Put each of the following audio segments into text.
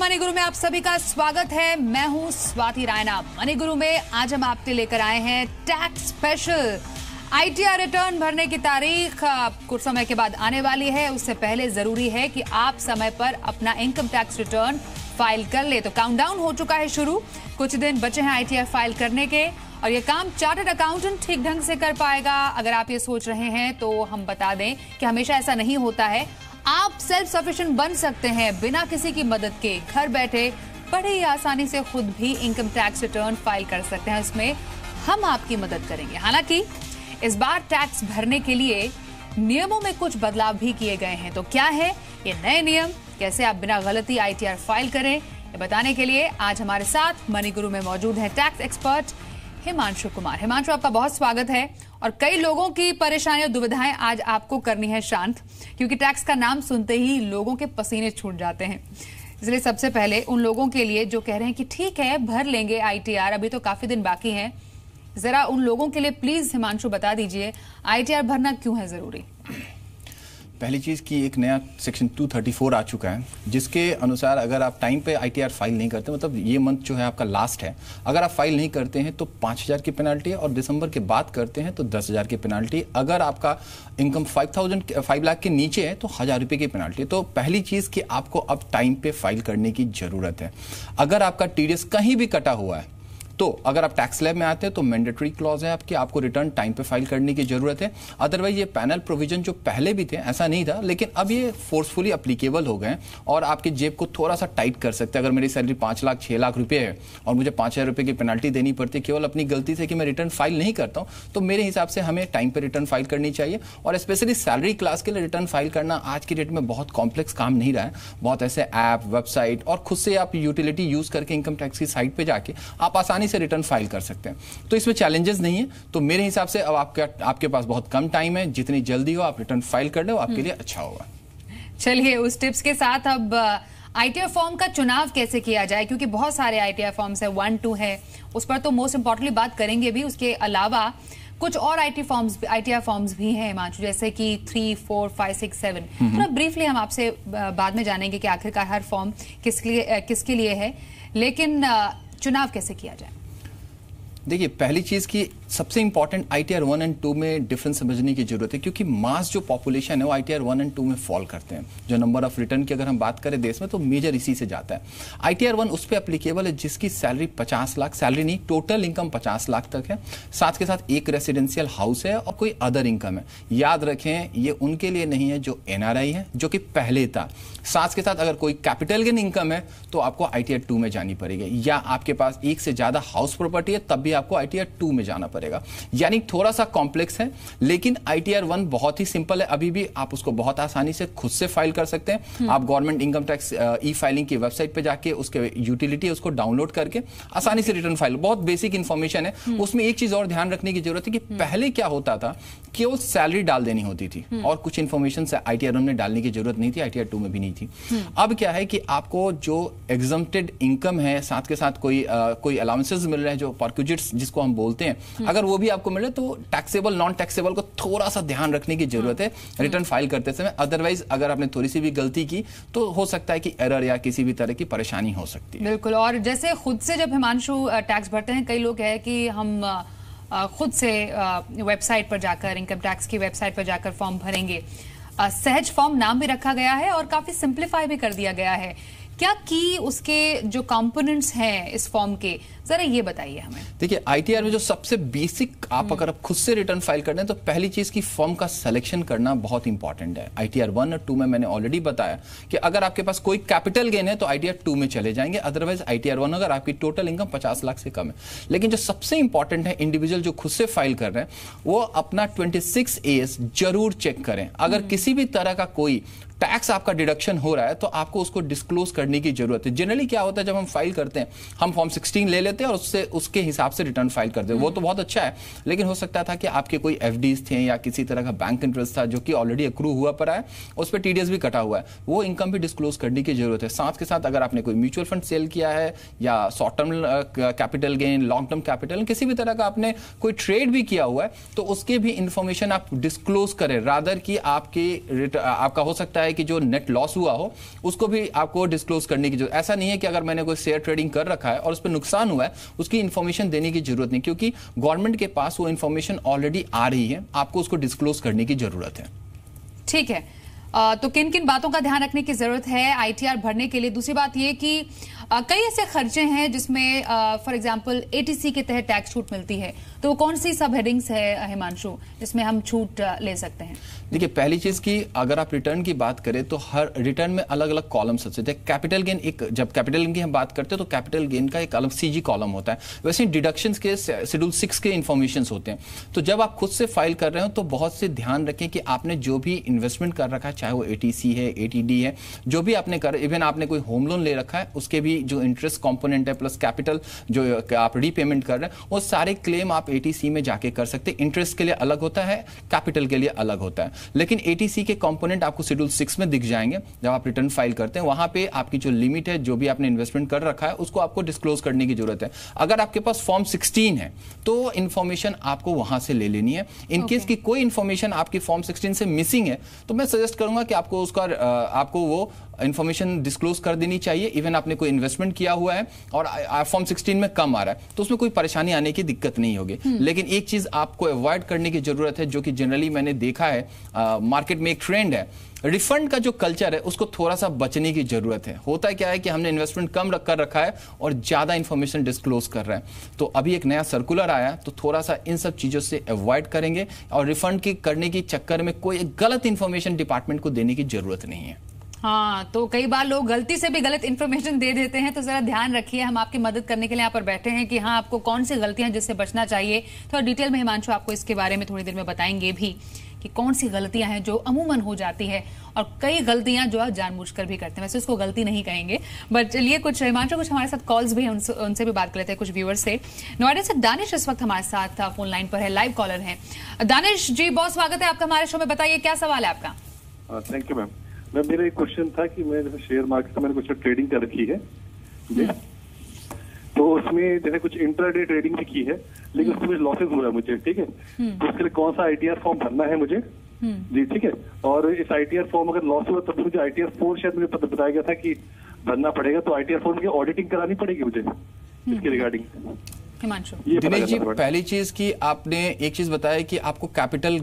Money गुरु में आप सभी का स्वागत है। मैं हूं स्वाति रायना। मनी गुरु में आज हम आपके लेकर आए हैं टैक्स स्पेशल। आईटीआर रिटर्न भरने की तारीख कुछ समय के बाद आने वाली है। उससे पहले जरूरी है कि आप समय पर अपना इनकम टैक्स रिटर्न फाइल कर ले। तो काउंटडाउन हो चुका है शुरू। कुछ दिन बचे हैं आईटीआर फाइल करने के और ये काम चार्टर्ड अकाउंटेंट ठीक ढंग से कर पाएगा। अगर आप ये सोच रहे हैं तो हम बता दें कि हमेशा ऐसा नहीं होता है। आप सेल्फ सफिशिएंट बन सकते हैं बिना किसी की मदद के। घर बैठे बड़ी ही आसानी से खुद भी इनकम टैक्स रिटर्न फाइल कर सकते हैं। इसमें हम आपकी मदद करेंगे। हालांकि इस बार टैक्स भरने के लिए नियमों में कुछ बदलाव भी किए गए हैं। तो क्या है ये नए नियम, कैसे आप बिना गलती आईटीआर फाइल करें, ये बताने के लिए आज हमारे साथ मनी गुरु में मौजूद हैं टैक्स एक्सपर्ट हिमांशु कुमार। हिमांशु, आपका बहुत स्वागत है। और कई लोगों की परेशानियां दुविधाएं आज आपको करनी है शांत, क्योंकि टैक्स का नाम सुनते ही लोगों के पसीने छूट जाते हैं। इसलिए सबसे पहले उन लोगों के लिए जो कह रहे हैं कि ठीक है भर लेंगे आईटीआर, अभी तो काफी दिन बाकी हैं, जरा उन लोगों के लिए प्लीज हिमांशु बता दीजिए आईटीआर भरना क्यों है जरूरी। पहली चीज़ कि एक नया सेक्शन 234 आ चुका है, जिसके अनुसार अगर आप टाइम पे आईटीआर फाइल नहीं करते, मतलब ये मंथ जो है आपका लास्ट है, अगर आप फाइल नहीं करते हैं तो 5,000 की पेनल्टी है और दिसंबर के बाद करते हैं तो 10,000 की पेनल्टी। अगर आपका इनकम 5 लाख के नीचे है तो 1,000 रुपये की पेनल्टी। तो पहली चीज़ कि आपको अब टाइम पे फाइल करने की ज़रूरत है। अगर आपका टीडीएस कहीं भी कटा हुआ है तो अगर आप टैक्स लैब में आते हैं तो मैंडेटरी क्लॉज है आपको रिटर्न टाइम पे फाइल करने की जरूरत है। अदरवाइज ये पैनल प्रोविजन जो पहले भी थे ऐसा नहीं था, लेकिन अब ये फोर्सफुली अप्लीकेबल हो गए और आपके जेब को थोड़ा सा टाइट कर सकते हैं। अगर मेरी सैलरी 5 लाख 6 लाख रुपए है और मुझे 5,000 रुपये की पेनल्टी देनी पड़ती है केवल अपनी गलती से कि मैं रिटर्न फाइल नहीं करता हूँ, तो मेरे हिसाब से हमें टाइम पे रिटर्न फाइल करनी चाहिए। और स्पेशली सैलरी क्लास के लिए रिटर्न फाइल करना आज की डेट में बहुत कॉम्प्लेक्स काम नहीं रहा है। बहुत ऐसे ऐप, वेबसाइट और खुद से आप यूटिलिटी यूज करके इनकम टैक्स की साइट पे जाके आप आसानी से रिटर्न फाइल कर सकते हैं। तो इसमें चैलेंजेस नहीं है। तो मेरे हिसाब से अब आपके पास बहुत कम टाइम है, जितनी जल्दी हो आप रिटर्न फाइल कर लो, आपके लिए अच्छा होगा। चलिए उस टिप्स के साथ अब आईटीआर फॉर्म का चुनाव कैसे किया जाए, क्योंकि बहुत सारे आईटीआर फॉर्म्स है, 1, 2 है, उस पर तो मोस्ट इंपॉर्टेंटली बात करेंगे भी। उसके अलावा कुछ और आईटीआर फॉर्म्स भी हैं हिमांशु, जैसे कि 3, 4, 5, 6, 7। थोड़ा ब्रीफली हम आपसे बाद में जानेंगे कि आखिरकार हर फॉर्म किसके लिए है, लेकिन चुनाव कैसे किया जाए। देखिए, पहली चीज की सबसे इंपॉर्टेंट आईटीआर 1 और 2 में डिफरेंस समझने की जरूरत है, क्योंकि मास जो पॉपुलेशन है वो आईटीआर 1 और 2 में फॉल करते हैं। जो नंबर ऑफ रिटर्न की अगर हम बात करें देश में तो मेजर इसी से जाता है। आईटीआर 1 उस पर एप्लीकेबल है जिसकी सैलरी 50 लाख, सैलरी नहीं टोटल इनकम 50 लाख तक है, साथ के साथ एक रेसिडेंशियल हाउस है और कोई अदर इनकम है। याद रखें ये उनके लिए नहीं है जो एनआरआई है, जो कि पहले था। साथ के साथ अगर कोई कैपिटल गेन इनकम है तो आपको आईटीआर 2 में जानी पड़ेगी, या आपके पास एक से ज्यादा हाउस प्रॉपर्टी है तब भी आपको आईटीआर 2 में जाना पड़ेगा। यानी थोड़ा सा कॉम्प्लेक्स है, लेकिन आईटीआर 1 बहुत ही सिंपल है। अभी भी आप उसको बहुत आसानी से खुद से फाइल कर सकते हैं। आप government income tax e filing की वेबसाइट पे जाके उसके यूटिलिटी है उसको डाउनलोड करके आसानी से रिटर्न फाइल, बहुत बेसिक इंफॉर्मेशन है। उसमें एक चीज और ध्यान रखने की जरूरत है कि पहले क्या होता था कि वो सैलरी डाल देनी होती थी और कुछ इन्फॉर्मेशन आईटीआर 1 में डालने की जरूरत नहीं थी, आईटीआर 2 में भी नहीं थी। अब क्या है कि आपको जो एग्जम्प्टेड इनकम है, साथ के साथ कोई अलाउंसेस मिल रहे हैं, जो परक्यूजिट्स जिसको हम बोलते हैं, अगर वो भी आपको मिल रहे तो टैक्सेबल नॉन टैक्सेबल को थोड़ा सा ध्यान रखने की जरूरत है रिटर्न फाइल करते समय। अदरवाइज अगर आपने थोड़ी सी भी गलती की तो हो सकता है कि एरर या किसी भी तरह की परेशानी हो सकती है। बिल्कुल। और जैसे खुद से जब हिमांशु टैक्स भरते हैं, कई लोग है कि हम खुद से वेबसाइट पर जाकर, इनकम टैक्स की वेबसाइट पर जाकर फॉर्म भरेंगे। सहज फॉर्म नाम भी रखा गया है और काफी सिंप्लीफाई भी कर दिया गया है। क्या की उसके जो कंपोनेंट्स हैं इस फॉर्म के, जरा ये बताइए हमें। देखिए, आईटीआर में जो सबसे बेसिक आप अगर खुद से रिटर्न फाइल करते हैं तो पहली चीज की फॉर्म का सिलेक्शन करना बहुत इंपॉर्टेंट है। आईटीआर 1 और 2 में मैंने ऑलरेडी बताया कि अगर आपके पास कोई कैपिटल गेन है तो आईटीआर 2 में चले जाएंगे, अदरवाइज आईटीआर 1 अगर आपकी टोटल इनकम 50 लाख से कम है। लेकिन जो सबसे इंपॉर्टेंट है, इंडिविजुअल जो खुद से फाइल कर रहे हैं वो अपना 26AS जरूर चेक करें। अगर किसी भी तरह का कोई टैक्स आपका डिडक्शन हो रहा है तो आपको उसको डिस्क्लोज करने की जरूरत है। जनरली क्या होता है, जब हम फाइल करते हैं हम फॉर्म 16 ले लेते हैं और उसके हिसाब से रिटर्न फाइल करते हैं। वो तो बहुत अच्छा है, लेकिन हो सकता था कि आपके कोई एफडीज थे या किसी तरह का बैंक इंटरेस्ट था जो कि ऑलरेडी अक्रू हुआ पड़ा है, उस पर टीडीएस भी कटा हुआ है, वो इनकम भी डिस्क्लोज करने की जरूरत है। साथ के साथ अगर आपने कोई म्यूचुअल फंड सेल किया है या short term capital gain, long term capital, किसी भी तरह का आपने कोई ट्रेड भी किया हुआ है तो उसके भी इंफॉर्मेशन आप डिस्क्लोज करें, रादर कि आपका हो सकता है है कि जो नेट लॉस हुआ हो उसको भी आपको डिस्क्लोज करने की जरूरत। ऐसा नहीं है कि अगर मैंने कोई शेयर ट्रेडिंग कर रखा है और उस पर नुकसान हुआ है उसकी इन्फॉर्मेशन देने की जरूरत नहीं, क्योंकि गवर्नमेंट के पास वो इन्फॉर्मेशन ऑलरेडी आ रही है, आपको उसको डिस्क्लोज करने की जरूरत है। ठीक है, तो किन किन बातों का ध्यान रखने की जरूरत है आईटीआर भरने के लिए? दूसरी बात ये कि कई ऐसे खर्चे हैं जिसमें फॉर एग्जांपल एटीसी के तहत टैक्स छूट मिलती है, तो वो कौन सी सब हेडिंग्स है हिमांशु जिसमें हम छूट ले सकते हैं? देखिए, पहली चीज की अगर आप रिटर्न की बात करें तो हर रिटर्न में अलग अलग कॉलम्स होते हैं। कैपिटल गेन, एक जब कैपिटल गेन की हम बात करते हैं तो कैपिटल गेन का एक अलग सीजी कॉलम होता है। वैसे डिडक्शंस के शेड्यूल 6 के इन्फॉर्मेशन होते हैं। तो जब आप खुद से फाइल कर रहे हो तो बहुत से ध्यान रखें कि आपने जो भी इन्वेस्टमेंट कर रखा है, चाहे वो एटीसी है, एटीडी है, जो भी आपने कर, इवन आपने कोई होम लोन ले रखा है उसके भी जो इंटरेस्ट कंपोनेंट है प्लस कैपिटल जो आप रीपेमेंट कर रहे हैं, वो सारे क्लेम आप एटीसी में जाके कर सकते हैं। इंटरेस्ट के लिए अलग होता है, कैपिटल के लिए अलग होता है, लेकिन एटीसी के कंपोनेंट आपको शेड्यूल 6 में दिख जाएंगे जब आप रिटर्न फाइल करते हैं। वहां पे आपकी जो लिमिट है, जो भी आपने इन्वेस्टमेंट कर रखा है, उसको आपको डिस्क्लोज करने की जरूरत है। अगर आपके पास फॉर्म 16 है तो इंफॉर्मेशन आपको वहां से ले लेनी है। इन केस की कोई इंफॉर्मेशन आपकी फॉर्म 16 से मिसिंग है तो मैं सजेस्ट करूंगा कि आपको उसका आपको वो इंफॉर्मेशन डिस्क्लोज कर देनी चाहिए। इवन आपने कोई इन्वेस्टमेंट किया हुआ है और फॉर्म 16 में कम आ रहा है तो उसमें कोई परेशानी आने की दिक्कत नहीं होगी। लेकिन एक चीज आपको अवॉइड करने की जरूरत है, जो कि जनरली मैंने देखा है मार्केट में एक ट्रेंड है, रिफंड का जो कल्चर है उसको थोड़ा सा बचने की जरूरत है। होता क्या है कि हमने इन्वेस्टमेंट कम कर रखा है और ज्यादा इंफॉर्मेशन डिस्क्लोज कर रहे हैं। तो अभी एक नया सर्कुलर आया तो थोड़ा सा इन सब चीजों से अवॉइड करेंगे और रिफंड की करने की चक्कर में कोई गलत इंफॉर्मेशन डिपार्टमेंट को देने की जरूरत नहीं है। हाँ, तो कई बार लोग गलती से भी गलत इन्फॉर्मेशन दे देते हैं, तो जरा ध्यान रखिए। हम आपकी मदद करने के लिए यहाँ पर बैठे हैं कि हाँ, आपको कौन सी गलतियां जिससे बचना चाहिए। थोड़ा डिटेल में हिमांशु आपको इसके बारे में थोड़ी देर में बताएंगे भी कि कौन सी गलतियां हैं जो अमूमन हो जाती है और कई गलतियां जो आप जानबूझकर भी करते हैं। वैसे उसको गलती नहीं कहेंगे, बट चलिए कुछ हिमांशु, कुछ हमारे साथ कॉल्स भी हैं, उनसे भी बात कर लेते हैं कुछ व्यूअर्स से। नोएडा से दानिश इस वक्त हमारे साथ फोन लाइन पर है, लाइव कॉलर है। दानिश जी, बहुत स्वागत है आपका हमारे शो में। बताइए क्या सवाल है आपका? Thank you ma'am. मेरा एक क्वेश्चन था कि मैं जैसे शेयर मार्केट में मैंने कुछ ट्रेडिंग कर रखी है तो उसमें जैसे कुछ इंट्राडे ट्रेडिंग भी की है, लेकिन उसमें लॉसेस हुआ है मुझे, ठीक है, तो उसके लिए कौन सा आईटीआर फॉर्म भरना है मुझे जी, ठीक है। और इस आईटीआर फॉर्म अगर लॉस हुआ तब मुझे आईटीआर 4 शायद मुझे बताया गया था कि भरना पड़ेगा, तो आईटीआर 4 की ऑडिटिंग करानी पड़ेगी मुझे इसके रिगार्डिंग। हिमांशु दिनेश जी, पहली चीज की आपने एक चीज बताया कि आपको कैपिटल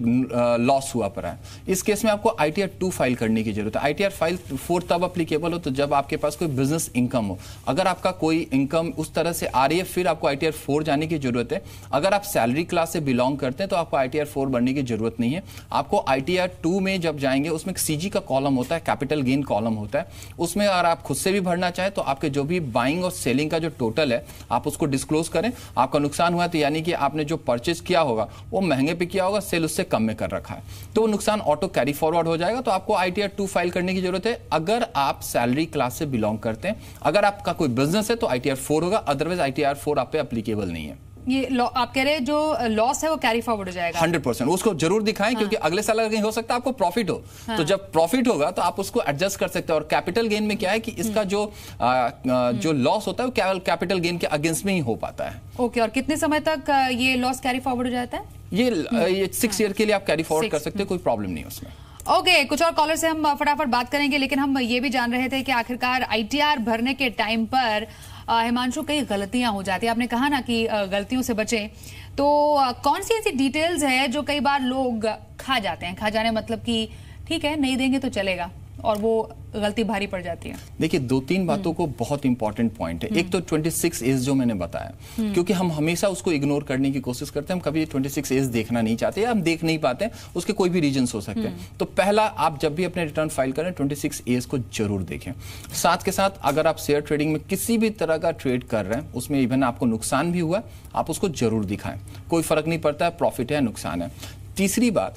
लॉस हुआ पड़ा है। इस केस में आपको आईटीआर 2 फाइल करने की जरूरत है। आईटीआर फाइल 4 तब अप्लीकेबल हो तो जब आपके पास कोई बिजनेस इनकम हो। अगर आपका कोई इनकम उस तरह से आ रही है फिर आपको आईटीआर 4 जाने की जरूरत है। अगर आप सैलरी क्लास से बिलोंग करते हैं तो आपको आईटीआर 4 भरने की जरूरत नहीं है। आपको आईटीआर 2 में जब जाएंगे उसमें एक सीजी का कॉलम होता है, कैपिटल गेन कॉलम होता है। उसमें अगर आप खुद से भी भरना चाहें तो आपके जो भी बाइंग और सेलिंग का जो टोटल है आप उसको डिस्क्लोज करें। आपका नुकसान हुआ तो यानी कि आपने जो परचेज किया होगा वो महंगे पे किया होगा, सेल उससे कम में कर रखा है, तो वो नुकसान ऑटो कैरी फॉरवर्ड हो जाएगा। तो आपको आईटीआर 2 फाइल करने की जरूरत है अगर आप सैलरी क्लास से बिलोंग करते हैं। अगर आपका कोई बिजनेस है तो आईटीआर 4 होगा, अदरवाइज आईटीआर 4 आप पे एप्लीकेबल नहीं है। ये आप कह रहे हैं जो लॉस है वो कैरी फॉरवर्ड हो जाएगा 100%। उसको जरूर दिखाएं। हाँ। क्योंकि अगले साल अगर हो सकता है आपको प्रॉफिट हो। हाँ। तो जब प्रॉफिट होगा तो आप उसको एडजस्ट कर सकते हैं। और कैपिटल गेन में क्या है कि इसका जो लॉस होता है वो कैपिटल गेन के अगेंस्ट में ही हो पाता है। ओके, और कितने समय तक ये लॉस कैरी फॉरवर्ड हो जाता है? ये 6 ईयर के लिए आप कैरी फॉरवर्ड कर सकते हैं, कोई प्रॉब्लम नहीं है उसमें। ओके, कुछ और कॉलर से हम फटाफट बात करेंगे, लेकिन हम ये भी जान रहे थे कि आखिरकार आईटीआर भरने के टाइम पर हिमांशु कई गलतियां हो जाती है। आपने कहा ना कि गलतियों से बचें, तो कौन सी ऐसी डिटेल्स है जो कई बार लोग खा जाते हैं? खा जाने मतलब कि ठीक है नहीं देंगे तो चलेगा और वो गलती भारी पड़ जाती है। देखिए, 2-3 बातों को बहुत इंपॉर्टेंट पॉइंट है। एक तो 26 एज जो मैंने बताया, क्योंकि हम हमेशा उसको इग्नोर करने की कोशिश करते हैं। हम कभी 26 एज देखना नहीं चाहते या हम देख नहीं पाते, उसके कोई भी रीजंस हो सकते हैं। तो पहला, आप जब भी अपने रिटर्न फाइल करें 26 एज को जरूर देखें। साथ के साथ अगर आप शेयर ट्रेडिंग में किसी भी तरह का ट्रेड कर रहे हैं, उसमें इवन आपको नुकसान भी हुआ, आप उसको जरूर दिखाएं। कोई फर्क नहीं पड़ता है प्रॉफिट है या नुकसान है। तीसरी बात,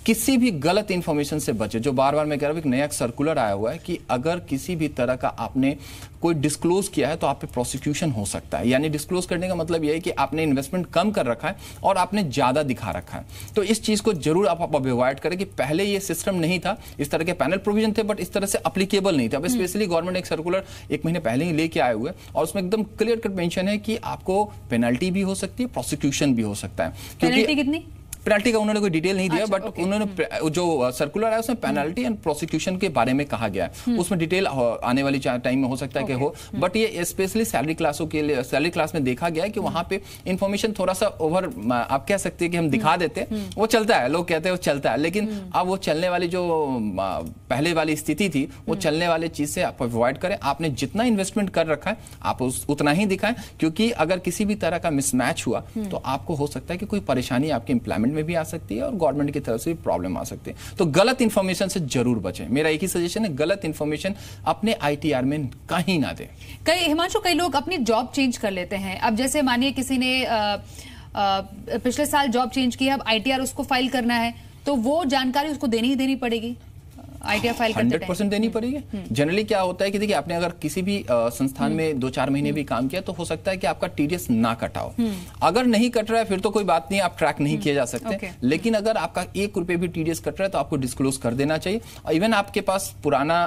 किसी भी गलत इंफॉर्मेशन से बचे। जो बार बार मैं कह रहा हूं, एक नया सर्कुलर आया हुआ है कि अगर किसी भी तरह का आपने कोई डिस्क्लोज किया है तो आप पे प्रोसिक्यूशन हो सकता है। यानी डिस्क्लोज करने का मतलब यह है कि आपने इन्वेस्टमेंट कम कर रखा है और आपने ज्यादा दिखा रखा है। तो इस चीज को जरूर आप अवॉइड करें कि पहले ये सिस्टम नहीं था, इस तरह के पैनल प्रोविजन थे बट इस तरह से अप्लीकेबल नहीं था। अब स्पेशली गवर्नमेंट एक सर्कुलर 1 महीने पहले ही लेके आए हुए और उसमें एकदम क्लियर कट मेंशन है कि आपको पेनल्टी भी हो सकती है, प्रोसिक्यूशन भी हो सकता है। पेनल्टी कितनी? पेनल्टी का उन्होंने कोई डिटेल नहीं दिया, बट उन्होंने जो सर्कुलर है उसमें पेनल्टी एंड प्रोसिक्यूशन के बारे में कहा गया है, उसमें डिटेल आने वाली टाइम में हो सकता है कि हो, बट ये स्पेशली सैलरी क्लासों के लिए, सैलरी क्लास में देखा गया है कि वहां पे इंफॉर्मेशन थोड़ा सा ओवर, आप कह सकते हैं कि हम दिखा देते हैं, वो चलता है, लोग कहते हैं वो चलता है, लेकिन अब वो चलने वाली जो पहले वाली स्थिति थी वो चलने वाली चीज से आप अवॉइड करें। आपने जितना इन्वेस्टमेंट कर रखा है आप उतना ही दिखाएं, क्योंकि अगर किसी भी तरह का मिसमैच हुआ तो आपको हो सकता है कि कोई परेशानी आपके एम्प्लॉयमेंट में भी आ सकती है और गवर्नमेंट की तरफ से भी प्रॉब्लम आ सकती है। तो गलत इंफॉर्मेशन से जरूर बचें। मेरा एक ही सजेशन है, गलत इंफॉर्मेशन अपने आईटीआर में कहीं ना दें। हिमांशु, कई लोग अपनी जॉब चेंज कर लेते हैं। अब जैसे मानिए किसी ने पिछले साल जॉब चेंज किया, अब आईटीआर उसको फाइल करना है, तो वो जानकारी उसको देनी ही देनी पड़ेगी आईटीआर फाइल करते 100% देनी पड़ेगी। जनरली क्या होता है कि देखिए, आपने अगर किसी भी संस्थान में 2-4 महीने भी काम किया तो हो सकता है कि आपका टीडीएस ना कटाओ। अगर नहीं कट रहा है फिर तो कोई बात नहीं, आप ट्रैक नहीं किए जा सकते। लेकिन अगर आपका 1 रुपए भी टीडीएस कट रहा है तो आपको डिस्क्लोज कर देना चाहिए। और इवन आपके पास पुराना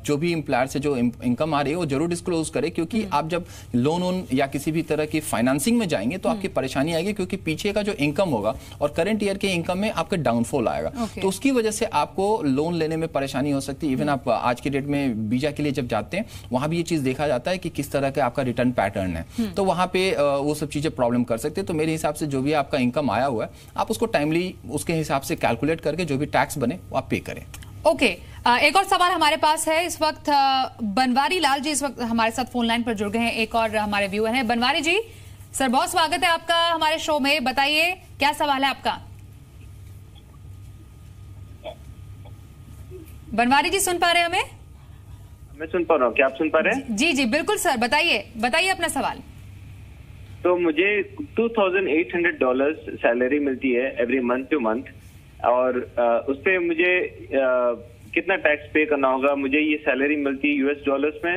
जो भी एम्प्लॉयर से जो इनकम आ रही है वो जरूर डिस्क्लोज करे, क्योंकि आप जब लोन या किसी भी तरह की फाइनेंसिंग में जाएंगे तो आपकी परेशानी आएगी, क्योंकि पीछे का जो इनकम होगा और करंट ईयर के इनकम में आपका डाउनफॉल आएगा, तो उसकी वजह से आपको लोन लेने में परेशानी हो सकती है। इवन आप आज के डेट में वीजा के लिए जब जाते हैं वहां भी ये चीज देखा जाता है कि किस तरह का आपका रिटर्न पैटर्न है, तो वहां पे वो सब चीजें प्रॉब्लम कर सकते हैं। तो मेरे हिसाब से जो भी आपका इनकम आया हुआ है आप उसको टाइमली उसके हिसाब से कैलकुलेट करके जो भी टैक्स बने वो आप पे करें। ओके, एक और सवाल हमारे पास है इस वक्त। बनवारी लाल जी इस वक्त हमारे साथ फोन लाइन पर जुड़ गए हैं, एक और हमारे व्यूअर हैं। बनवारी जी सर, बहुत स्वागत है आपका हमारे शो में, बताइए क्या सवाल है आपका। बनवारी जी सुन पा रहे हैं हमें? मैं सुन पा रहा हूँ, क्या आप सुन पा रहे हैं? जी जी बिल्कुल सर, बताइए अपना सवाल। तो मुझे $2,800 सैलरी मिलती है एवरी मंथ टू मंथ, और उस पे मुझे कितना टैक्स पे करना होगा? मुझे ये सैलरी मिलती है यूएस डॉलर्स में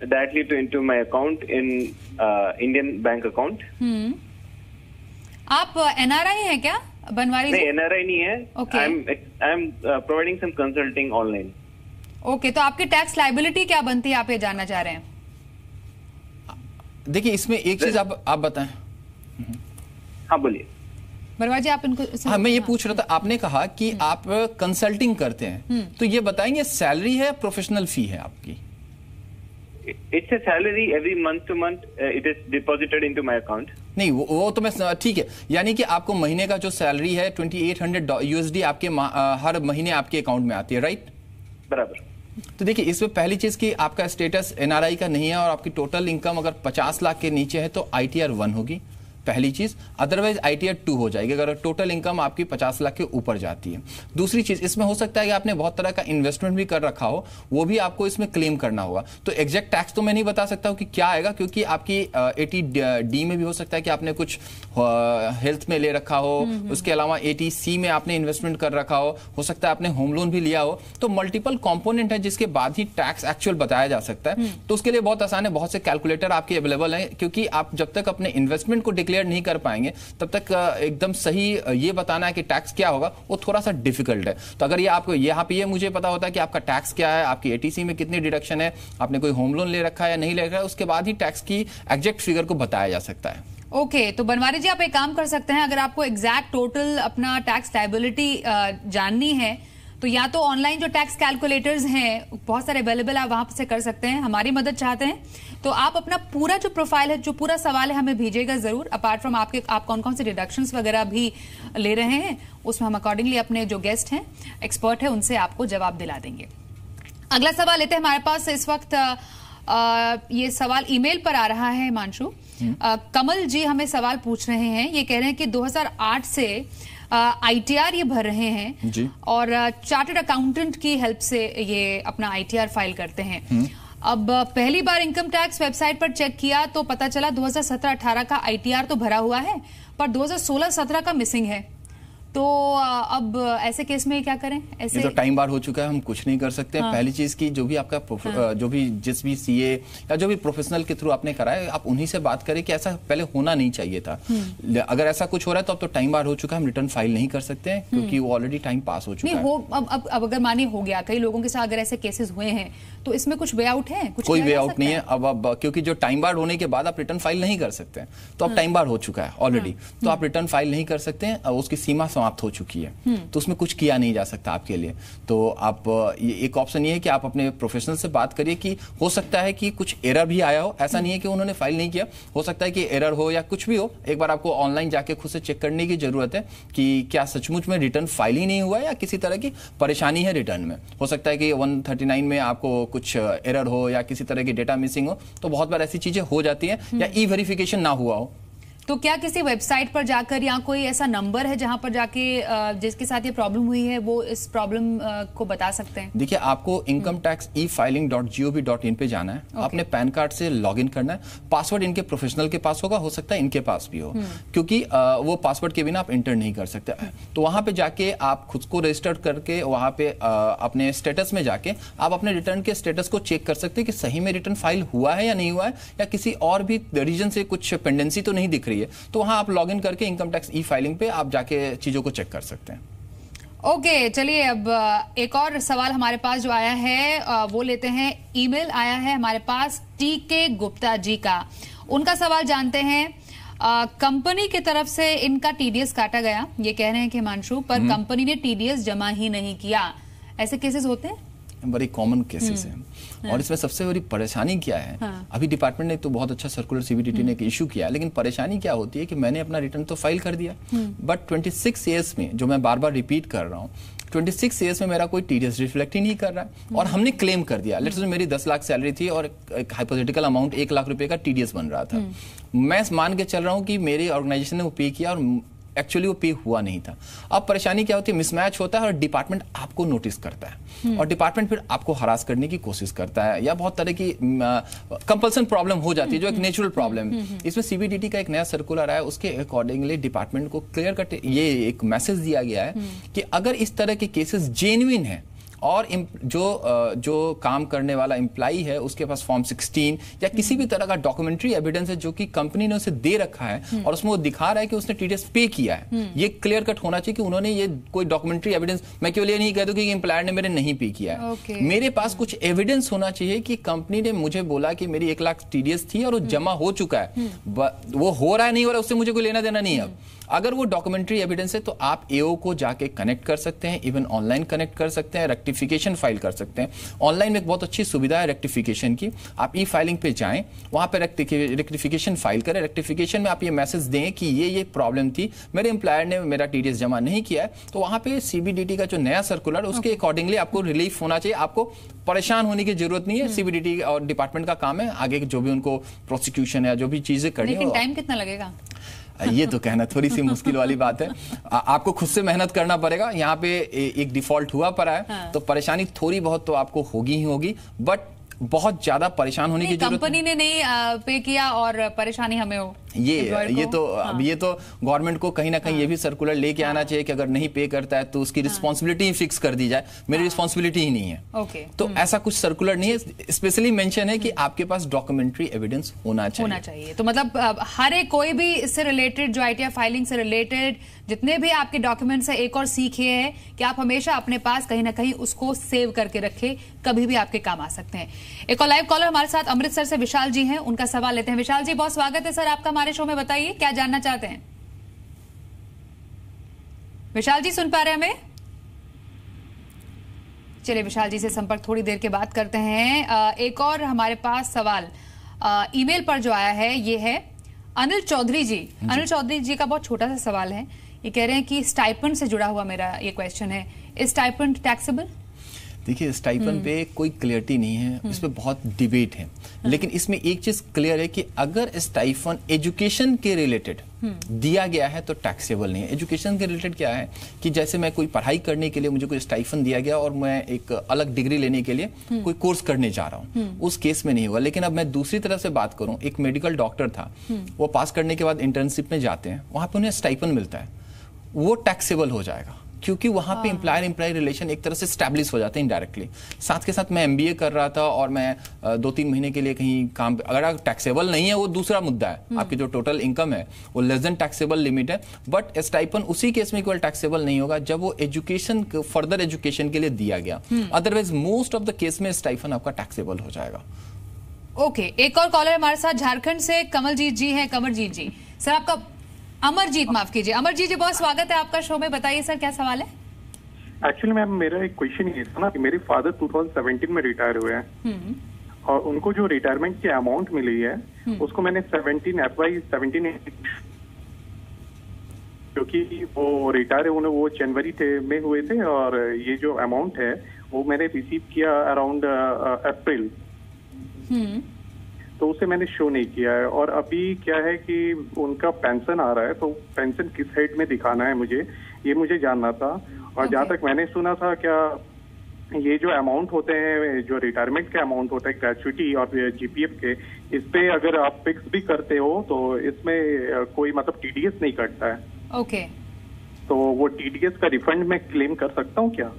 directly to into my account in Indian bank account. आप एनआरआई हैं क्या बनवारी? नहीं, एनआरआई नहीं है। Okay. I am providing some consulting online. Okay, तो आपकी टैक्स लायबिलिटी क्या बनती है, आप ये जानना चाह रहे हैं? देखिए, इसमें एक चीज आप बताएं। हाँ बोलिए। बनवारी जी आप इनको। हाँ, मैं ये पूछ रहा था, आपने कहा कि आप कंसल्टिंग करते हैं, तो ये बताएंगे सैलरी है प्रोफेशनल फी है आपकी? It's a salary every month to month. It is deposited into my account. नहीं, वो तो मैं ठीक है, यानी कि आपको महीने का जो सैलरी है 2800 USD आपके हर महीने आपके अकाउंट में आती है, राइट? बराबर। तो देखिए, इसमें पहली चीज कि आपका स्टेटस एनआरआई का नहीं है और आपकी टोटल इनकम अगर 50 लाख के नीचे है तो ITR 1 होगी, पहली चीज। अदरवाइज ITR 2 हो जाएगी अगर टोटल इनकम आपकी 50 लाख के ऊपर जाती है। दूसरी चीज, इसमें हो सकता है कि आपने बहुत तरह का इन्वेस्टमेंट भी कर रखा हो, वो भी आपको इसमें क्लेम करना होगा। तो एग्जैक्ट टैक्स तो मैं नहीं बता सकता हूं कि क्या आएगा, क्योंकि आपकी 80D में भी हो सकता है कि आपने कुछ हेल्थ में ले रखा हो, उसके अलावा 80C में आपने इन्वेस्टमेंट कर रखा हो सकता है आपने होम लोन भी लिया हो। तो मल्टीपल कॉम्पोनेंट है जिसके बाद ही टैक्स एक्चुअल बताया जा सकता है। तो उसके लिए बहुत आसान है, बहुत से कैलकुलेटर आपके अवेलेबल है, क्योंकि आप जब तक अपने इन्वेस्टमेंट को डिक्लेयर नहीं कर पाएंगे तब तक एकदम सही ये बताना है कि टैक्स क्या होगा वो थोड़ा सा डिफिकल्ट है। तो अगर ये आपको यहाँ पे मुझे पता होता है कि आपका टैक्स क्या है, आपकी ATC में कितनी डिडक्शन है, आपने कोई होम लोन ले रखा है या नहीं ले रखा है, उसके बाद ही टैक्स की एग्जैक्ट फिगर को बताया जा सकता है। ओके, तो बनवारी जी आप एक काम कर सकते हैं, अगर आपको एग्जैक्ट टोटल अपना टैक्स लायबिलिटी जाननी है तो या तो ऑनलाइन जो टैक्स कैलकुलेटर्स हैं बहुत सारे अवेलेबल, आप वहां से कर सकते हैं। हमारी मदद चाहते हैं तो आप अपना पूरा जो प्रोफाइल है, जो पूरा सवाल है, हमें भेजिएगा जरूर। अपार्ट फ्रॉम आप कौन कौन से डिडक्शंस वगैरह भी ले रहे हैं, उसमें हम अकॉर्डिंगली अपने जो गेस्ट हैं, एक्सपर्ट है, उनसे आपको जवाब दिला देंगे। अगला सवाल लेते हैं हमारे पास इस वक्त। ये सवाल ईमेल पर आ रहा है हिमांशु। कमल जी हमें सवाल पूछ रहे हैं, ये कह रहे हैं कि 2008 से ITR ये भर रहे हैं जी। और चार्टर्ड अकाउंटेंट की हेल्प से ये अपना ITR फाइल करते हैं। अब पहली बार इनकम टैक्स वेबसाइट पर चेक किया तो पता चला 2017-18 का ITR तो भरा हुआ है, पर 2016-17 का मिसिंग है। तो अब ऐसे केस में क्या करें? ऐसे ये तो टाइम बार हो चुका है, हम कुछ नहीं कर सकते। हाँ। पहली चीज की जो भी आपका जो भी जिस भी सीए या जो भी प्रोफेशनल के थ्रू आपने कराया, आप उन्हीं से बात करें कि ऐसा पहले होना नहीं चाहिए था। अगर ऐसा कुछ हो रहा है तो अब तो टाइम बार हो चुका है, हम रिटर्न फाइल नहीं कर सकते हैं क्योंकि वो ऑलरेडी टाइम पास हो चुका है। अब अगर मानिए हो गया, कई लोगों के साथ अगर ऐसे केसेस हुए हैं तो इसमें कुछ वे आउट है? कोई वे आउट नहीं है अब क्योंकि जो टाइम बार होने के बाद आप रिटर्न फाइल नहीं कर सकते हैं, तो अब टाइम बार हो चुका है ऑलरेडी, तो आप रिटर्न फाइल नहीं कर सकते हैं, उसकी सीमा समाप्त हो चुकी है, तो उसमें कुछ किया नहीं जा सकता आपके लिए। तो आप एक ऑप्शन ये है कि आप अपने प्रोफेशनल से बात करिए कि हो सकता है कि कुछ एरर भी आया हो, ऐसा नहीं है कि उन्होंने फाइल नहीं किया, हो सकता है कि एरर हो या कुछ भी हो। एक बार आपको ऑनलाइन जाके खुद से चेक करने की जरूरत है कि क्या सचमुच में रिटर्न फाइल ही नहीं हुआ या किसी तरह की परेशानी है रिटर्न में। हो सकता है कि 139 में आपको कुछ एरर हो या किसी तरह की डेटा मिसिंग हो, तो बहुत बार ऐसी चीजें हो जाती हैं, या ई वेरिफिकेशन ना हुआ हो। तो क्या किसी वेबसाइट पर जाकर या कोई ऐसा नंबर है जहां पर जाके जिसके साथ ये प्रॉब्लम हुई है वो इस प्रॉब्लम को बता सकते हैं? देखिए, आपको इनकम टैक्स e-filing.gov.in पे जाना है। अपने पैन कार्ड से लॉगिन करना है। पासवर्ड इनके प्रोफेशनल के पास होगा, हो सकता है इनके पास भी हो, क्योंकि वो पासवर्ड के बिना आप एंटर नहीं कर सकते। तो वहां पे जाके आप खुद को रजिस्टर करके वहां पे अपने स्टेटस में जाके आप अपने रिटर्न के स्टेटस को चेक कर सकते हैं कि सही में रिटर्न फाइल हुआ है या नहीं हुआ है, या किसी और भी रीजन से कुछ पेंडेंसी तो नहीं दिख रही है। तो वहां आप लॉगिन करके इनकम टैक्स ई-फाइलिंग पे आप जाके चीजों को चेक कर सकते हैं। ओके, चलिए अब एक और सवाल हमारे पास जो आया है वो लेते हैं। ईमेल आया है हमारे पास टीके गुप्ता जी का। उनका सवाल जानते हैं। कंपनी की तरफ से इनका टीडीएस काटा गया, ये कह रहे हैं कि हिमांशु, पर कंपनी ने टीडीएस जमा ही नहीं किया। ऐसे केसेस होते हैं? बड़ी कॉमन केसेस हैं। और इसमें सबसे बड़ी परेशानी क्या है, अभी डिपार्टमेंट ने तो बहुत अच्छा सर्कुलर सीबीडीटी ने इशू किया, लेकिन परेशानी क्या होती है कि मैंने अपना रिटर्न तो फाइल कर दिया, बट 26 ईयर्स में, जो मैं बार बार रिपीट कर रहा हूँ, 26 ईयर्स में मेरा कोई टीडीएस रिफ्लेक्ट ही नहीं कर रहा है, और हमने क्लेम कर दिया। लेट्स से मेरी 10 लाख सैलरी थी और एक हाइपोथेटिकल अमाउंट 1 लाख रुपए का टीडीएस बन रहा था। मैं मान के चल रहा हूँ कि मेरी ऑर्गेनाइजेशन ने वो पे किया और एक्चुअली वो पे हुआ नहीं था। अब परेशानी क्या होती है, मिसमैच होता है और डिपार्टमेंट आपको नोटिस करता है और डिपार्टमेंट फिर आपको हरास करने की कोशिश करता है, या बहुत तरह की कंपल्सन प्रॉब्लम हो जाती है जो एक नेचुरल प्रॉब्लम है। इसमें सीबीडीटी का एक नया सर्कुलर आया, उसके अकॉर्डिंगली डिपार्टमेंट को क्लियर कट ये एक मैसेज दिया गया है कि अगर इस तरह के केसेस जेन्युइन है और जो काम करने वाला एम्प्लॉई है उसके पास फॉर्म 16 या किसी भी तरह का डॉक्यूमेंट्री एविडेंस है जो कि कंपनी ने उसे दे रखा है और उसमें वो दिखा रहा है कि उसने टीडीएस पे किया है, ये क्लियर कट होना चाहिए कि उन्होंने ये कोई डॉक्यूमेंट्री एविडेंस, मैं केवल ये नहीं कह दूं कि एम्प्लॉयर ने मेरे नहीं पे किया है, मेरे पास कुछ एविडेंस होना चाहिए कि कंपनी ने मुझे बोला कि मेरी 1 लाख टीडीएस थी और वो जमा हो चुका है, वो हो रहा है नहीं हो रहा है उससे मुझे कोई लेना देना नहीं है। अब अगर वो डॉक्यूमेंट्री एविडेंस है तो आप एओ को जाके कनेक्ट कर सकते हैं, इवन ऑनलाइन कनेक्ट कर सकते हैं, रेक्टिफिकेशन फाइल कर सकते हैं। ऑनलाइन में एक बहुत अच्छी सुविधा है रेक्टिफिकेशन की, आप ई फाइलिंग पे जाएं, वहां पे रेक्टिफिकेशन फाइल करें। रेक्टिफिकेशन में आप ये मैसेज दें कि ये प्रॉब्लम थी, मेरे एम्प्लॉयर ने मेरा टीडीएस जमा नहीं किया है, तो वहां पे सीबीडीटी का जो नया सर्कुलर उसके अकॉर्डिंगली आपको रिलीफ होना चाहिए। आपको परेशान होने की जरूरत नहीं है, सीबीडीटी और डिपार्टमेंट का काम है आगे जो भी उनको प्रोसिक्यूशन है जो भी चीजें करनी है। लेकिन टाइम कितना लगेगा? ये तो कहना थोड़ी सी मुश्किल वाली बात है, आपको खुद से मेहनत करना पड़ेगा। यहाँ पे एक डिफॉल्ट हुआ पड़ा है, तो परेशानी थोड़ी बहुत तो आपको होगी ही होगी, बट बहुत ज्यादा परेशान होने की जरूरत नहीं। कंपनी ने नहीं पे किया और परेशानी हमें हो, ये तो अब ये तो गवर्नमेंट को कहीं ना कहीं ये भी सर्कुलर लेके आना चाहिए कि अगर नहीं पे करता है तो उसकी रिस्पॉन्सिबिलिटी ही फिक्स कर दी जाए। मेरी रिस्पॉन्सिबिलिटी ही नहीं है, तो ऐसा कुछ सर्कुलर नहीं है। स्पेशली मेंशन है कि आपके पास डॉक्यूमेंट्री एविडेंस होना चाहिए। तो मतलब हर एक कोई भी इससे रिलेटेड, जो आईटीआर फाइलिंग से रिलेटेड जितने भी आपके डॉक्यूमेंट्स है, एक और सीख ये है कि आप हमेशा अपने पास कहीं ना कहीं उसको सेव करके रखें, कभी भी आपके काम आ सकते हैं। एक और लाइव कॉलर हमारे साथ अमृतसर से विशाल जी हैं, उनका सवाल लेते हैं। विशाल जी, बहुत स्वागत है सर आपका हमारे शो में, बताइए क्या जानना चाहते हैं। विशाल जी सुन पा रहे हैं हमें? चलिए विशाल जी से संपर्क थोड़ी देर के बाद करते हैं। एक और हमारे पास सवाल ईमेल पर जो आया है ये है अनिल चौधरी जी। अनिल चौधरी जी का बहुत छोटा सा सवाल है, ये कह रहे हैं कि स्टाइपेंड से जुड़ा हुआ मेरा ये क्वेश्चन है, इज स्टाइपेंड टैक्सेबल? देखिए, स्टाइपेंड पे कोई क्लियरिटी नहीं है, इस पे बहुत डिबेट है, लेकिन इसमें एक चीज क्लियर है कि अगर स्टाइपेंड एजुकेशन के रिलेटेड दिया गया है तो टैक्सेबल नहीं है। एजुकेशन के रिलेटेड क्या है कि जैसे मैं कोई पढ़ाई करने के लिए मुझे कोई स्टाइपेंड दिया गया और मैं एक अलग डिग्री लेने के लिए कोई कोर्स करने जा रहा हूँ, उस केस में नहीं होगा। लेकिन अब मैं दूसरी तरफ से बात करूँ, एक मेडिकल डॉक्टर था, वो पास करने के बाद इंटर्नशिप में जाते हैं, वहां पे उन्हें स्टाइपेंड मिलता है, वो टैक्सेबल हो जाएगा, क्योंकि वहां पे एम्प्लॉयर एम्प्लॉय रिलेशन एक तरह से स्टैब्लिश हो जाते हैं इनडायरेक्टली। साथ के साथ मैं MBA कर रहा था और मैं 2-3 महीने के लिए कहीं काम, अगर टैक्सेबल नहीं है वो दूसरा मुद्दा है, आपकी जो टोटल इनकम है वो लेस देन टैक्सेबल लिमिट है, बट स्टाइपन उसी केस में केवल टैक्सेबल नहीं होगा जब वो एजुकेशन, फर्दर एजुकेशन के लिए दिया गया। Otherwise most of the case में स्टाइफन आपका टैक्सेबल हो जाएगा। ओके, एक और कॉलर हमारे साथ झारखंड से कमलजीत जी हैं। कमलजीत जी, सर आपका, अमरजीत माफ कीजिए, अमरजीत जी बहुत स्वागत है आपका शो में। बताइए सर क्या सवाल है? एक्चुअली मैम मेरा एक क्वेश्चन ये था ना कि मेरे फादर 2017 में रिटायर हुए हैं और उनको जो रिटायरमेंट की अमाउंट मिली है उसको मैंने 17 क्योंकि वो रिटायर है उन्हें वो जनवरी में हुए थे और ये जो अमाउंट है वो मैंने रिसीव किया अराउंड अप्रैल, तो उसे मैंने शो नहीं किया है। और अभी क्या है कि उनका पेंशन आ रहा है, तो पेंशन किस हेड में दिखाना है मुझे, ये मुझे जानना था। और जहाँ तक मैंने सुना था, क्या ये जो अमाउंट होते हैं, जो रिटायरमेंट के अमाउंट होते हैं ग्रेचुइटी और GPF के, इस पे अगर आप फिक्स भी करते हो तो इसमें कोई मतलब TDS नहीं कटता है। ओके, तो वो TDS का रिफंड मैं क्लेम कर सकता हूँ क्या,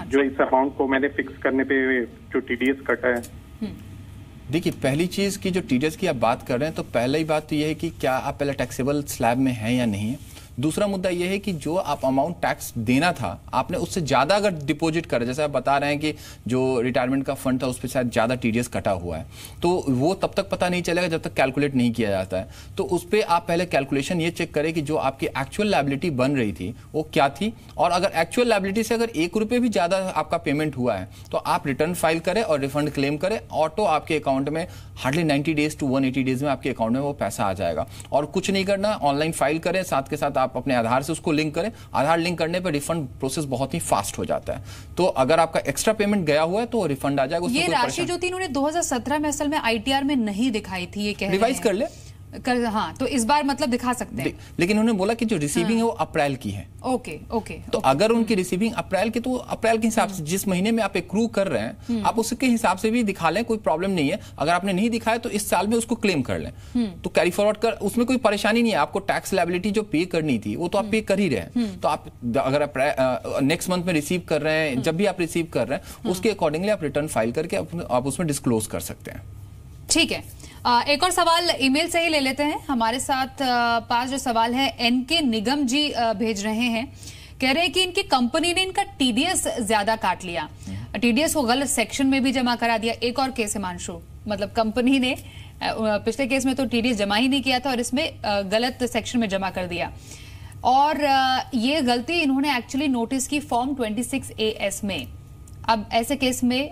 जो इस अमाउंट को मैंने फिक्स करने पे जो TDS कटा है? देखिए, पहली चीज की जो TDS की आप बात कर रहे हैं, तो पहली बात तो ये है कि क्या आप पहले टैक्सेबल स्लैब में हैं या नहीं है। दूसरा मुद्दा यह है कि जो आप अमाउंट टैक्स देना था आपने उससे ज्यादा अगर डिपॉजिट करा, जैसे आप बता रहे हैं कि जो रिटायरमेंट का फंड था उस पर शायद ज्यादा TDS कटा हुआ है, तो वो तब तक पता नहीं चलेगा जब तक कैलकुलेट नहीं किया जाता है। तो उस पर आप पहले कैलकुलेशन ये चेक करें कि जो आपकी एक्चुअल लायबिलिटी बन रही थी वो क्या थी, और अगर एक्चुअल लायबिलिटी से अगर 1 रुपये भी ज्यादा आपका पेमेंट हुआ है तो आप रिटर्न फाइल करें और रिफंड क्लेम करें। ऑटो आपके अकाउंट में हार्डली 90 डेज टू 180 डेज में आपके अकाउंट में वो पैसा आ जाएगा। और कुछ नहीं करना, ऑनलाइन फाइल करें, साथ के साथ आप अपने आधार से उसको लिंक करें। आधार लिंक करने पर रिफंड प्रोसेस बहुत ही फास्ट हो जाता है। तो अगर आपका एक्स्ट्रा पेमेंट गया हुआ है तो रिफंड आ जाएगा। ये राशि जो थी इन्होंने 2017 में असल में ITR में नहीं दिखाई थी, ये कह रहे हैं। रिवाइज कर ले हाँ, तो इस बार मतलब दिखा सकते हैं। लेकिन उन्होंने बोला कि जो रिसीविंग है वो अप्रैल की है। ओके। तो अगर उनकी रिसीविंग अप्रैल की, तो अप्रैल के हिसाब से जिस महीने में आप एक्रू कर रहे हैं आप उसके हिसाब से भी दिखा लें, कोई प्रॉब्लम नहीं है। अगर आपने नहीं दिखाया तो इस साल में उसको क्लेम कर लें, तो कैरी फॉरवर्ड कर, उसमें कोई परेशानी नहीं है। आपको टैक्स लायबिलिटी जो पे करनी थी वो तो आप पे कर ही रहे हैं। तो आप अगर नेक्स्ट मंथ में रिसीव कर रहे हैं, जब भी आप रिसीव कर रहे हैं उसके अकॉर्डिंगली आप रिटर्न फाइल करके आप उसमें डिस्क्लोज कर सकते हैं। ठीक है, एक और सवाल ईमेल से ही ले लेते हैं। हमारे साथ पास जो सवाल है NK निगम जी भेज रहे हैं, कह रहे हैं कि इनकी कंपनी ने इनका TDS ज्यादा काट लिया, TDS को गलत सेक्शन में भी जमा करा दिया। एक और केस है हिमांशु, मतलब कंपनी ने पिछले केस में तो TDS जमा ही नहीं किया था और इसमें गलत सेक्शन में जमा कर दिया, और ये गलती इन्होंने एक्चुअली नोटिस की फॉर्म 26AS में। अब ऐसे केस में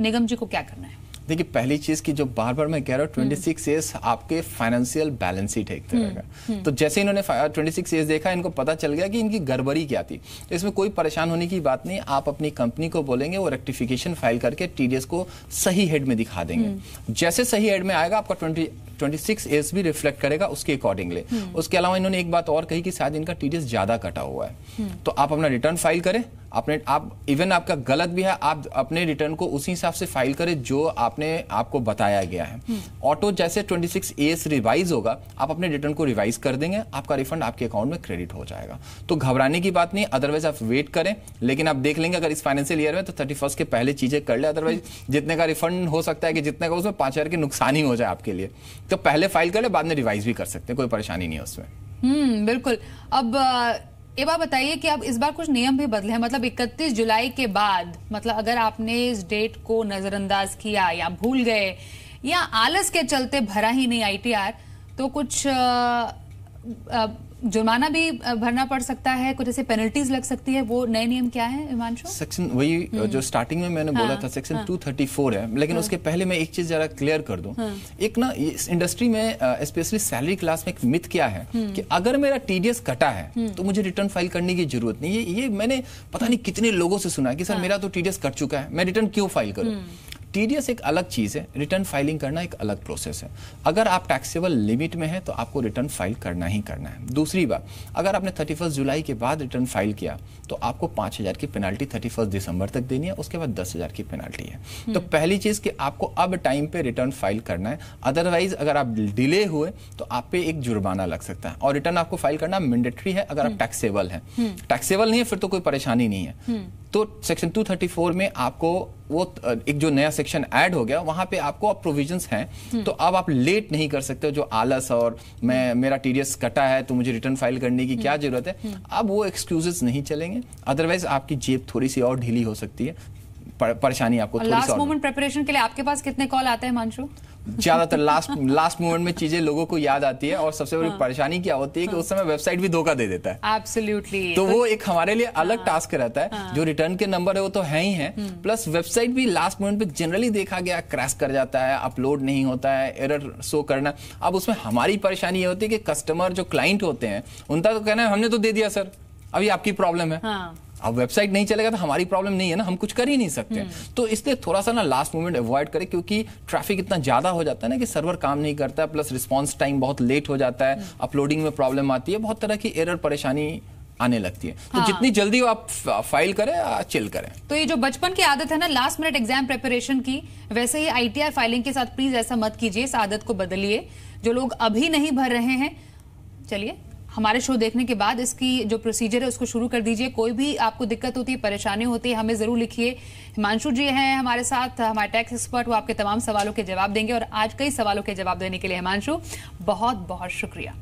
निगम जी को क्या करना है? देखिए, पहली चीज की जो बार बार मैं कह रहा हूँ 26AS आपके फाइनेंशियल बैलेंस शीट है एक तरह का। तो जैसे इन्होंने 26AS देखा, इनको पता चल गया कि इनकी गड़बड़ी क्या थी। तो इसमें कोई परेशान होने की बात नहीं। आप अपनी कंपनी को बोलेंगे, वो रेक्टिफिकेशन फाइल करके TDS को सही हेड में दिखा देंगे। जैसे सही हेड में आएगा आपका 26AS भी रिफ्लेक्ट करेगा उसके अकॉर्डिंगली। उसके अलावा इन्होंने एक बात और कही कि शायद इनका TDS ज्यादा कटा हुआ है, तो आप अपना रिटर्न फाइल करें। आप इवन आपका गलत भी है, आप अपने रिटर्न को उसी हिसाब से फाइल करें जो आपको बताया गया है। ऑटो जैसे 26AS रिवाइज होगा, आप अपने रिटर्न को रिवाइज कर देंगे, आपका रिफंड आपके अकाउंट में क्रेडिट हो जाएगा। तो घबराने की बात नहीं, अदरवाइज आप वेट करें। लेकिन आप देख लेंगे अगर इस फाइनेंशियल ईयर में तो 31 के पहले चीजें कर ले, अदरवाइज जितने का रिफंड हो सकता है कि जितने का उसमें 5,000 के नुकसान ही हो जाए आपके लिए। तो पहले फाइल कर ले, बाद में रिवाइज भी कर सकते हैं, कोई परेशानी नहीं है उसमें। बिल्कुल। अब ये बात बताइए कि अब इस बार कुछ नियम भी बदले हैं, मतलब 31 जुलाई के बाद, मतलब अगर आपने इस डेट को नजरअंदाज किया या भूल गए या आलस के चलते भरा ही नहीं ITR, तो कुछ जुर्माना भी भरना पड़ सकता है, कुछ ऐसे पेनल्टीज लग सकती है। वो नए नियम क्या है हिमांशु? सेक्शन वही जो स्टार्टिंग में मैंने बोला था, सेक्शन 234 है। लेकिन उसके पहले मैं एक चीज जरा क्लियर कर दूं। एक ना इस इंडस्ट्री में स्पेशली सैलरी क्लास में एक मिथ क्या है कि अगर मेरा TDS कटा है तो मुझे रिटर्न फाइल करने की जरूरत नहीं। ये मैंने पता नहीं कितने लोगों से सुना है कि सर मेरा तो TDS कट चुका है, मैं रिटर्न क्यों फाइल करूं। टीडीएस एक अलग चीज है, रिटर्न फाइलिंग करना एक अलग प्रोसेस है। अगर आप टैक्सेबल लिमिट में है तो आपको रिटर्न फाइल करना ही करना है। दूसरी बात, अगर आपने 31 जुलाई के बाद रिटर्न फाइल किया तो आपको 5,000 की पेनाल्टी 31 दिसंबर तक देनी है, उसके बाद 10,000 की पेनाल्टी है। तो पहली चीज कि आपको अब टाइम पे रिटर्न फाइल करना है, अदरवाइज अगर आप डिले हुए तो आप पे एक जुर्माना लग सकता है। और रिटर्न आपको फाइल करना मैंडेटरी है अगर आप टैक्सेबल है। टैक्सेबल नहीं है फिर तो कोई परेशानी नहीं है। तो सेक्शन 234 में आपको वो एक जो नया सेक्शन ऐड हो गया वहां पे आपको अब प्रोविजंस हैं, तो अब आप लेट नहीं कर सकते। जो आलस और मेरा टीडीएस कटा है तो मुझे रिटर्न फाइल करने की क्या जरूरत है, अब वो एक्सक्यूजेस नहीं चलेंगे। अदरवाइज आपकी जेब थोड़ी सी और ढीली हो सकती है, परेशानी आपको थोड़ी सी। लास्ट मोमेंट प्रिपरेशन के लिए आपके पास कितने कॉल आते हैं हिमांशु? ज्यादातर लास्ट मोमेंट में चीजें लोगों को याद आती है, और सबसे बड़ी परेशानी क्या होती है कि उस समय वेबसाइट भी धोखा दे देता है। एब्सोल्युटली। तो वो एक हमारे लिए अलग टास्क रहता है। जो रिटर्न के नंबर है वो तो है ही है, प्लस वेबसाइट भी लास्ट मोमेंट पे जनरली देखा गया क्रैश कर जाता है, अपलोड नहीं होता है, एरर शो करना। अब उसमें हमारी परेशानी ये होती है कि कस्टमर जो क्लाइंट होते हैं उनका तो कहना है हमने तो दे दिया सर, अभी आपकी प्रॉब्लम है। अब वेबसाइट नहीं चलेगा तो हमारी प्रॉब्लम नहीं है ना, हम कुछ कर ही नहीं सकते। तो इसलिए थोड़ा सा ना लास्ट मोमेंट अवॉइड करें, क्योंकि ट्रैफिक इतना ज्यादा हो जाता है ना कि सर्वर काम नहीं करता है, प्लस रिस्पांस टाइम बहुत लेट हो जाता है, अपलोडिंग में प्रॉब्लम आती है, बहुत तरह की एरर परेशानी आने लगती है। तो जितनी जल्दी आप फाइल करें चिल करें। तो ये जो बचपन की आदत है ना लास्ट मिनट एग्जाम प्रिपरेशन की, वैसे ही आईटीआर फाइलिंग के साथ प्लीज ऐसा मत कीजिए, इस आदत को बदलिए। जो लोग अभी नहीं भर रहे हैं, चलिए हमारे शो देखने के बाद इसकी जो प्रोसीजर है उसको शुरू कर दीजिए। कोई भी आपको दिक्कत होती है, परेशानी होती है, हमें जरूर लिखिए। हिमांशु जी हैं हमारे साथ, हमारे टैक्स एक्सपर्ट, वो आपके तमाम सवालों के जवाब देंगे। और आज कई सवालों के जवाब देने के लिए हिमांशु बहुत बहुत शुक्रिया।